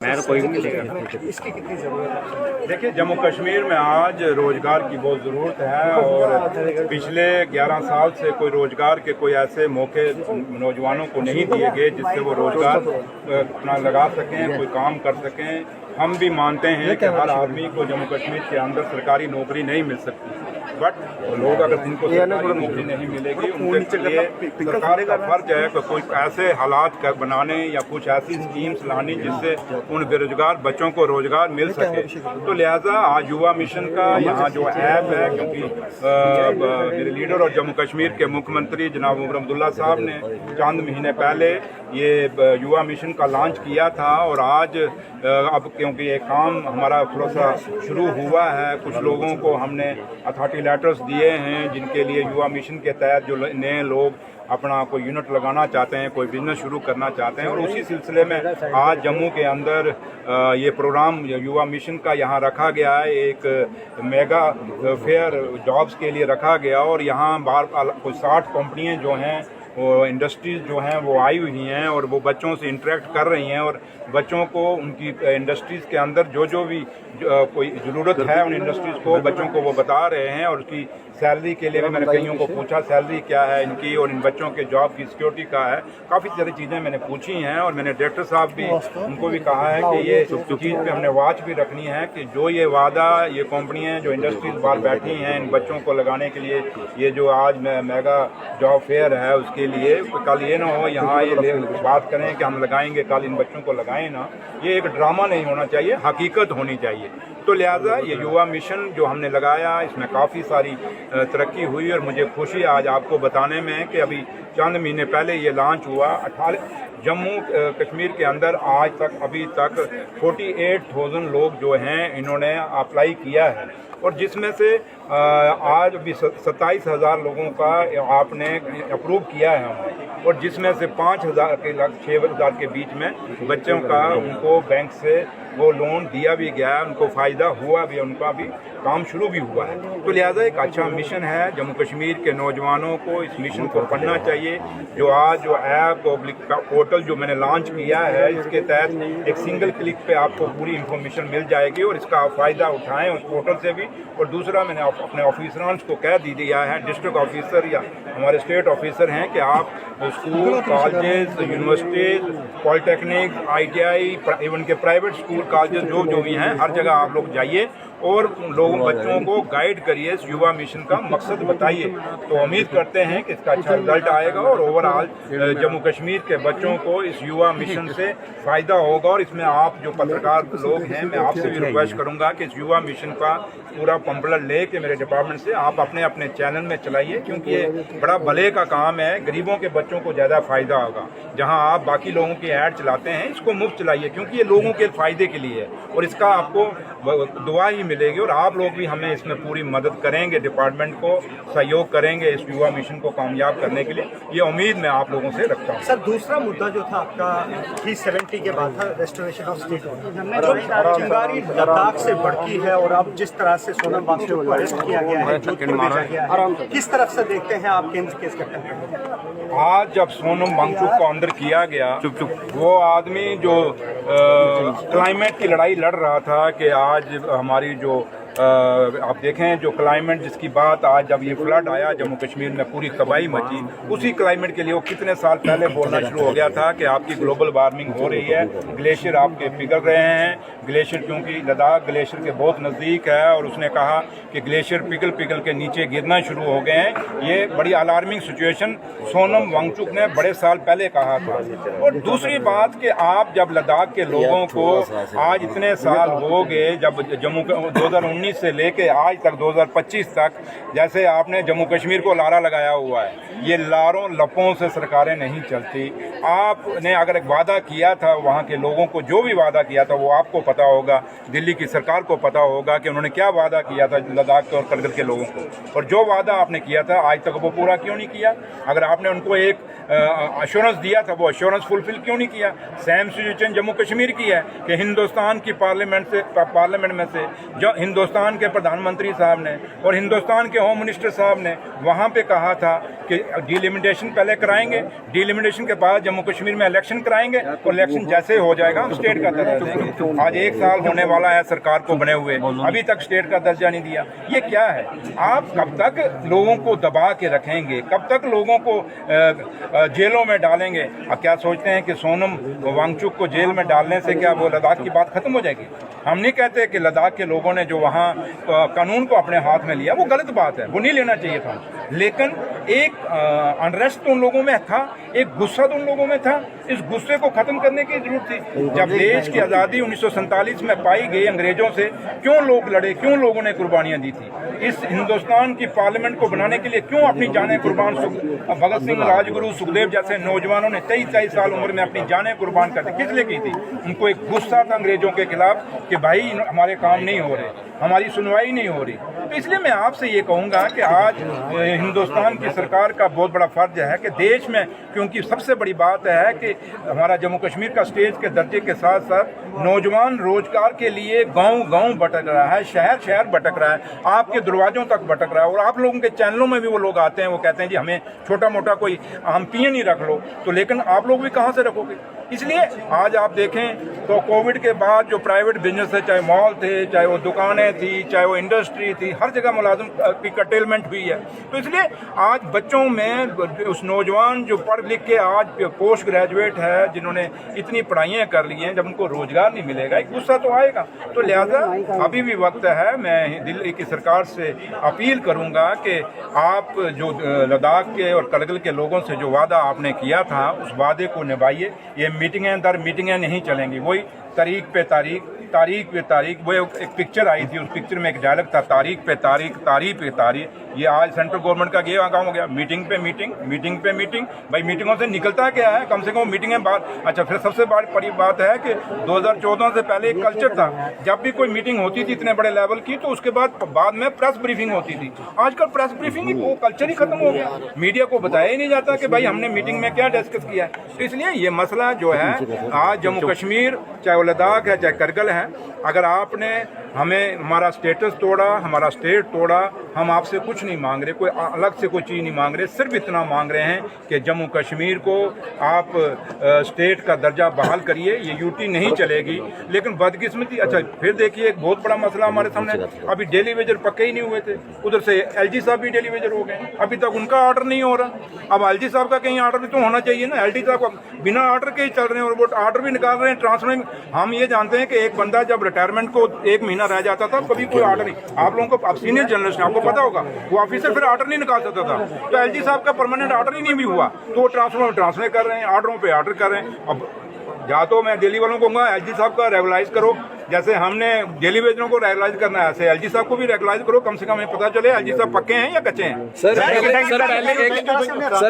मैं तो कोई भी मिलेगा। इसकी कितनी ज़रूरत है? देखिए, जम्मू कश्मीर में आज रोज़गार की बहुत ज़रूरत है और पिछले 11 साल से कोई रोज़गार के कोई ऐसे मौके नौजवानों को नहीं दिए गए जिससे वो रोज़गार अपना लगा सकें, कोई काम कर सकें। हम भी मानते हैं कि हर आदमी को जम्मू कश्मीर के अंदर सरकारी नौकरी नहीं मिल सकती, बट लोग अगर जिनको सरकारी नौकरी नहीं मिलेगी उनके लिए सरकार का फर्ज है कि कोई ऐसे हालात बनाने या कुछ ऐसी स्कीम्स लानी जिससे उन बेरोजगार बच्चों को रोजगार मिल सके। तो लिहाजा आज युवा मिशन का यहाँ जो ऐप है, क्योंकि मेरे लीडर और जम्मू कश्मीर के मुख्यमंत्री जनाब उमर अब्दुल्ला साहब ने चंद महीने पहले ये युवा मिशन का लॉन्च किया था और आज अब क्योंकि ये काम हमारा थोड़ा सा शुरू हुआ है, कुछ लोगों को हमने अथॉरिटी लेटर्स दिए हैं जिनके लिए युवा मिशन के तहत जो नए लोग अपना कोई यूनिट लगाना चाहते हैं, कोई बिजनेस शुरू करना चाहते हैं, और उसी सिलसिले में आज जम्मू के अंदर ये प्रोग्राम युवा मिशन का यहाँ रखा गया है। एक मेगा फेयर जॉब्स के लिए रखा गया और यहाँ बाहर कोई 60 कंपनियाँ जो हैं वो इंडस्ट्रीज़ जो हैं वो आई हुई हैं और वो बच्चों से इंटरेक्ट कर रही हैं और बच्चों को उनकी इंडस्ट्रीज़ के अंदर जो भी कोई ज़रूरत है उन इंडस्ट्रीज़ को बच्चों को वो बता रहे हैं। और उसकी सैलरी के लिए भी मैंने कईयों को पूछा सैलरी क्या है इनकी और इन बच्चों के जॉब की सिक्योरिटी का है, काफ़ी सारी चीज़ें मैंने पूछी हैं। और मैंने डायरेक्टर साहब भी उनको भी कहा है कि ये चीज़ पे हमने वॉच भी रखनी है कि जो ये वादा ये कंपनियाँ जो इंडस्ट्रीज बाहर बैठी हैं इन बच्चों को लगाने के लिए, ये जो आज मेगा जॉब फेयर है उसके लिए, कल ये ना हो यहाँ ये बात करें कि हम लगाएंगे कल इन बच्चों को लगाएं ना, ये एक ड्रामा नहीं होना चाहिए, हकीकत होनी चाहिए। तो लिहाजा ये युवा मिशन जो हमने लगाया इसमें काफ़ी सारी तरक्की हुई और मुझे खुशी आज आपको बताने में कि अभी चंद महीने पहले ये लॉन्च हुआ। 18 जम्मू कश्मीर के अंदर आज तक अभी तक 48,000 लोग जो हैं इन्होंने अप्लाई किया है और जिसमें से आज भी 27,000 लोगों का आपने अप्रूव किया है हमने, और जिसमें से 5,000 के 6,000 के बीच में बच्चों का उनको बैंक से वो लोन दिया भी गया है, उनको फ़ायदा हुआ भी, उनका भी काम शुरू भी हुआ है। तो लिहाजा एक अच्छा मिशन है, जम्मू कश्मीर के नौजवानों को इस मिशन को पढ़ना चाहिए। जो आज जो ऐप पोर्टल जो मैंने लॉन्च किया है इसके तहत एक सिंगल क्लिक पे आपको पूरी इंफॉर्मेशन मिल जाएगी और इसका आप फ़ायदा उठाएं उस पोर्टल से भी। और दूसरा मैंने अपने ऑफिसरान को कह दिया है, डिस्ट्रिक्ट ऑफिसर या हमारे स्टेट ऑफिसर हैं, कि आप school colleges universities polytechnic ITI even के प्राइवेट स्कूल कॉलेजेस जो भी हैं हर जगह आप लोग जाइए और लोगों बच्चों को गाइड करिए, इस युवा मिशन का मकसद बताइए। तो उम्मीद करते हैं कि इसका अच्छा रिजल्ट आएगा और ओवरऑल जम्मू कश्मीर के बच्चों को इस युवा मिशन से फ़ायदा होगा। और इसमें आप जो पत्रकार लोग हैं मैं आपसे भी रिक्वेस्ट करूंगा कि इस युवा मिशन का पूरा पंपलेट ले के मेरे डिपार्टमेंट से आप अपने अपने चैनल में चलाइए, क्योंकि ये बड़ा भले का काम है, गरीबों के बच्चों को ज़्यादा फ़ायदा होगा। जहाँ आप बाकी लोगों की ऐड चलाते हैं इसको मुफ्त चलाइए, क्योंकि ये लोगों के फ़ायदे के लिए है और इसका आपको दुआ ही मिलेगी। और आप लोग भी हमें इसमें पूरी मदद करेंगे, डिपार्टमेंट को सहयोग करेंगे इस युवा मिशन को कामयाब करने के लिए, ये उम्मीद मैं आप लोगों से रखता हूँ। सर, दूसरा मुद्दा जो था आपका 370 के बाद था रेस्टोरेशन ऑफ स्टेट, जो चिंगारी लद्दाख से बढ़ती है और अब जिस तरह से सोनम वांगचुक को अरेस्ट किया गया है, जोधपुर भेजा गया है, किस तरफ से देखते हैं आप केंद्र के इसका? आज जब सोनम वांगचुक को अंदर किया गया, वो आदमी जो क्लाइमेट की लड़ाई लड़ रहा था कि आज हमारी जो आप देखें जो क्लाइमेट जिसकी बात आज जब ये फ्लड आया जम्मू कश्मीर में पूरी तबाही मची, उसी क्लाइमेट के लिए वो कितने साल पहले बोलना शुरू हो गया था कि आपकी ग्लोबल वार्मिंग हो रही है, ग्लेशियर आपके पिघल रहे हैं, ग्लेशियर क्योंकि लद्दाख ग्लेशियर के बहुत नज़दीक है और उसने कहा कि ग्लेशियर पिघल के नीचे गिरना शुरू हो गए हैं। ये बड़ी अलार्मिंग सिचुएशन सोनम वांगचुक ने बड़े साल पहले कहा था। और दूसरी बात कि आप जब लद्दाख के लोगों को आज इतने साल हो गए, जब जम्मू 2019 से लेके आज तक 2025 तक जैसे आपने जम्मू कश्मीर को लारा लगाया हुआ है, ये लारों लपों से सरकारें नहीं चलती। आपने अगर एक वादा किया था वहाँ के लोगों को, जो भी वादा किया था वो आपको पता होगा, दिल्ली की सरकार को पता होगा कि उन्होंने क्या वादा किया था लद्दाख और करगिल के लोगों को, और जो वादा आपने किया था आज तक वो पूरा क्यों नहीं किया। अगर आपने उनको एक अश्योरेंस दिया था, वो अश्योरेंस फुलफिल क्यों नहीं किया। सेम सिचुएशन जम्मू कश्मीर की है कि हिंदुस्तान की पार्लियामेंट में से जो हिंदुस्तान के प्रधानमंत्री साहब ने और हिंदुस्तान के होम मिनिस्टर साहब ने वहाँ पे कहा था कि डिलिमिटेशन पहले कराएंगे, डिलिमिटेशन के बाद जम्मू कश्मीर में इलेक्शन कराएंगे और इलेक्शन जैसे हो जाएगा हम स्टेट का दर्जा देंगे। आज 1 साल होने वाला है सरकार को बने हुए, अभी तक स्टेट का दर्जा नहीं दिया। ये क्या है? आप कब तक लोगों को दबा के रखेंगे, कब तक लोगों को जेलों में डालेंगे? आप क्या सोचते हैं कि सोनम वांगचुक को जेल में डालने से क्या वो लद्दाख की बात खत्म हो जाएगी? हम नहीं कहते कि लद्दाख के लोगों ने जो वहाँ कानून को अपने हाथ में लिया वो गलत बात है, वो नहीं लेना चाहिए था, लेकिन एक अनरेस्ट तो उन लोगों में था, एक गुस्सा तो उन लोगों में था। इस गुस्से को खत्म करने की जरूरत थी। जब देश की आज़ादी 1947 में पाई गई अंग्रेजों से, क्यों लोग लड़े, क्यों लोगों ने कुर्बानियां दी थी? इस हिंदुस्तान की पार्लियामेंट को बनाने के लिए क्यों अपनी जानें कुर्बान, भगत सिंह, राजगुरु, सुखदेव जैसे नौजवानों ने 23 साल उम्र में अपनी जानें कुर्बान कर दी। किस लिए की थी? उनको एक गुस्सा था अंग्रेजों के खिलाफ कि भाई हमारे काम नहीं हो रहे, हमारी सुनवाई नहीं हो रही। तो इसलिए मैं आपसे ये कहूँगा कि आज हिंदुस्तान की सरकार का बहुत बड़ा फर्ज है कि देश में, क्योंकि सबसे बड़ी बात है कि हमारा जम्मू कश्मीर का स्टेट के दर्जे के साथ साथ नौजवान रोजगार के लिए गांव-गांव भटक रहा है, शहर भटक रहा है, आपके दरवाजों तक भटक रहा है। और आप लोगों के चैनलों में भी वो लोग आते हैं, वो कहते हैं जी हमें छोटा मोटा कोई हम पिए नहीं रख लो, तो लेकिन आप लोग भी कहाँ से रखोगे? इसलिए आज आप देखें तो कोविड के बाद जो प्राइवेट बिजनेस है, चाहे मॉल थे, चाहे वो दुकानें थी, चाहे वो इंडस्ट्री थी, हर जगह मुलाजिम की कटेलमेंट हुई है। तो इसलिए आज बच्चों में उस नौजवान जो पढ़ लिख के आज पोस्ट ग्रेजुएट है, जिन्होंने इतनी पढ़ाइयाँ कर ली हैं, जब उनको रोजगार नहीं मिलेगा एक गुस्सा तो आएगा। तो लिहाजा अभी भी वक्त है, मैं दिल्ली की सरकार से अपील करूँगा कि आप जो लद्दाख के और करगिल के लोगों से जो वादा आपने किया था उस वादे को निभाइए। ये मीटिंगें दर मीटिंगें नहीं चलेंगी, वही तारीख पे तारीख। वो एक पिक्चर आई थी, उस पिक्चर में एक डायलॉग था, तारीख पे तारीख। ये आज सेंट्रल गवर्नमेंट का ये काम हो गया, मीटिंग पे मीटिंग। भाई मीटिंगों से निकलता क्या है? कम से कम मीटिंगें बात। अच्छा, फिर सबसे बड़ी बात है कि 2014 से पहले एक कल्चर था, जब भी कोई मीटिंग होती थी इतने बड़े लेवल की, तो उसके बाद में प्रेस ब्रीफिंग होती थी। आजकल प्रेस ब्रीफिंग वो कल्चर ही खत्म हो गया, मीडिया को बताया ही नहीं जाता कि भाई हमने मीटिंग में क्या डिस्कस किया है। तो इसलिए ये मसला जो है आज जम्मू कश्मीर, चाहे वो लद्दाख है, चाहे करगिल है, अगर आपने हमें हमारा स्टेटस तोड़ा, हमारा स्टेट तोड़ा, हम आपसे कुछ नहीं मांग रहे, कोई अलग से कोई चीज़ नहीं मांग रहे, सिर्फ इतना मांग रहे हैं कि जम्मू कश्मीर को आप स्टेट का दर्जा बहाल करिए। ये यूटी नहीं चलेगी, लेकिन बदकिस्मती। अच्छा, फिर देखिए एक बहुत बड़ा मसला हमारे सामने, अभी डेली वेजर पक्के ही नहीं हुए थे, उधर से एलजी साहब भी डेली वेजर हो गए, अभी तक उनका ऑर्डर नहीं हो रहा। अब एलजी साहब का कहीं ऑर्डर भी तो होना चाहिए ना, एलजी साहब का बिना ऑर्डर के ही चल रहे हैं और वो ऑर्डर भी निकाल रहे हैं ट्रांसफर। हम ये जानते हैं कि एक बंदा जब रिटायरमेंट को 1 महीना रह जाता था, कभी कोई ऑर्डर नहीं। आप लोगों को, आप सीनियर जर्नलिस्ट, आपको पता होगा, वो ऑफिसर फिर ऑर्डर नहीं निकाल सकता था। तो एलजी साहब का परमानेंट ऑर्डर ही नहीं भी हुआ, तो वो ट्रांसफर कर रहे हैं, ऑर्डरों पे ऑर्डर कर रहे हैं। अब या तो मैं दिल्ली वालों को कहूँगा एलजी साहब का रेगुलाइज करो, जैसे हमने दिल्ली वेजरों को रेगुलाइज करना है, ऐसे एलजी साहब को भी रेगुलाइज करो, कम से कम हमें पता चले एलजी साहब पक्के हैं या कच्चे हैं। सर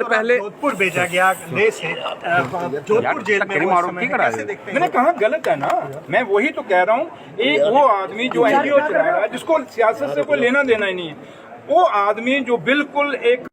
पहले जोधपुर भेजा गया से जोधपुर जेल में मैंने कहा गलत है ना। मैं वही तो कह रहा हूँ, एक वो आदमी जो एनजीओ चला रहा है, जिसको सियासत से कोई लेना देना ही नहीं है, वो आदमी जो बिल्कुल एक